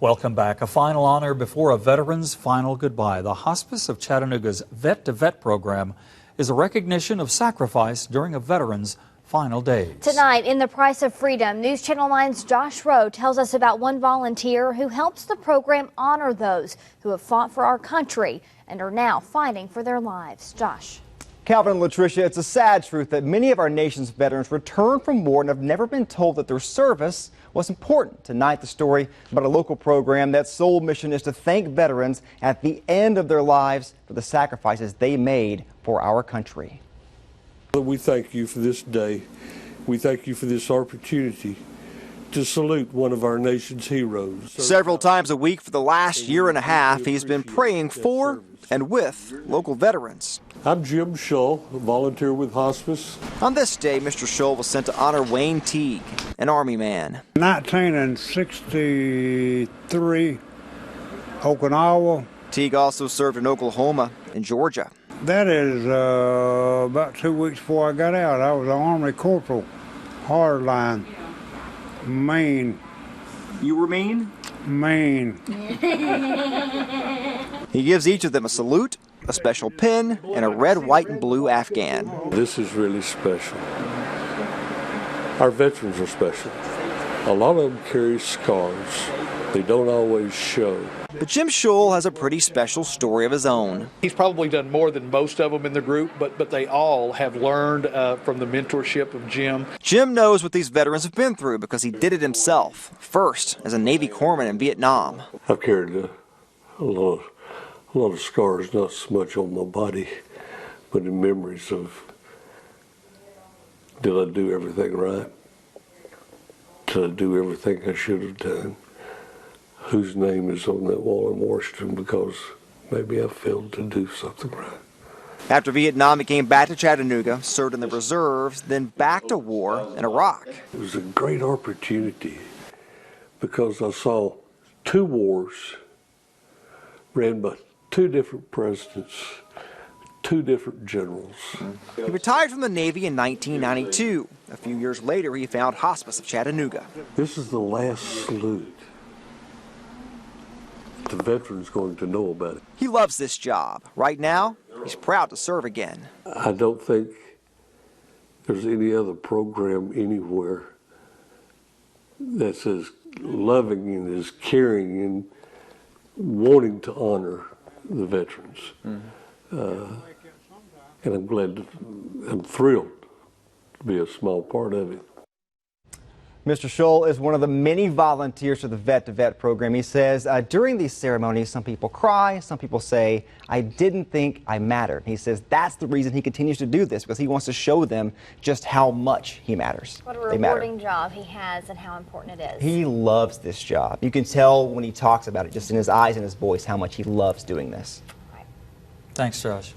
Welcome back. A final honor before a veteran's final goodbye. The Hospice of Chattanooga's Vet to Vet program is a recognition of sacrifice during a veteran's final days. Tonight, in The Price of Freedom, News Channel 9's Josh Rowe tells us about one volunteer who helps the program honor those who have fought for our country and are now fighting for their lives. Josh. Calvin and Latricia, it's a sad truth that many of our nation's veterans return from war and have never been told that their service was important. Tonight, the story about a local program that's sole mission is to thank veterans at the end of their lives for the sacrifices they made for our country. We thank you for this day. We thank you for this opportunity to salute one of our nation's heroes. Several times a week for the last year and a half, he's been praying for and with local veterans. I'm Jim Shull, a volunteer with Hospice. On this day, Mr. Shull was sent to honor Wayne Teague, an Army man. 1963, Okinawa. Teague also served in Oklahoma and Georgia. That is about 2 weeks before I got out. I was an Army corporal, hardline, Maine. You were Maine? Maine. He gives each of them a salute, a special pin, and a red, white, and blue Afghan. This is really special. Our veterans are special. A lot of them carry scars. They don't always show. But Jim Shull has a pretty special story of his own. He's probably done more than most of them in the group, but they all have learned from the mentorship of Jim. Jim knows what these veterans have been through because he did it himself, first as a Navy Corpsman in Vietnam. I've carried a lot of scars, not so much on my body, but in memories of, did I do everything right? Did I do everything I should have done? Whose name is on that wall in Washington because maybe I failed to do something right. After Vietnam, he came back to Chattanooga, served in the reserves, then back to war in Iraq. It was a great opportunity because I saw two wars ran by two different presidents, two different generals. He retired from the Navy in 1992. A few years later, he found Hospice of Chattanooga. This is the last salute. The veteran's going to know about it. He loves this job. Right now, he's proud to serve again. I don't think there's any other program anywhere that's as loving and as caring and wanting to honor the veterans. And I'm thrilled to be a small part of it. Mr. Shull is one of the many volunteers for the Vet to Vet program. He says during these ceremonies, some people cry, some people say, I didn't think I mattered. He says that's the reason he continues to do this, because he wants to show them just how much he matters. What a rewarding job he has and how important it is. He loves this job. You can tell when he talks about it, just in his eyes and his voice, how much he loves doing this. Thanks, Josh.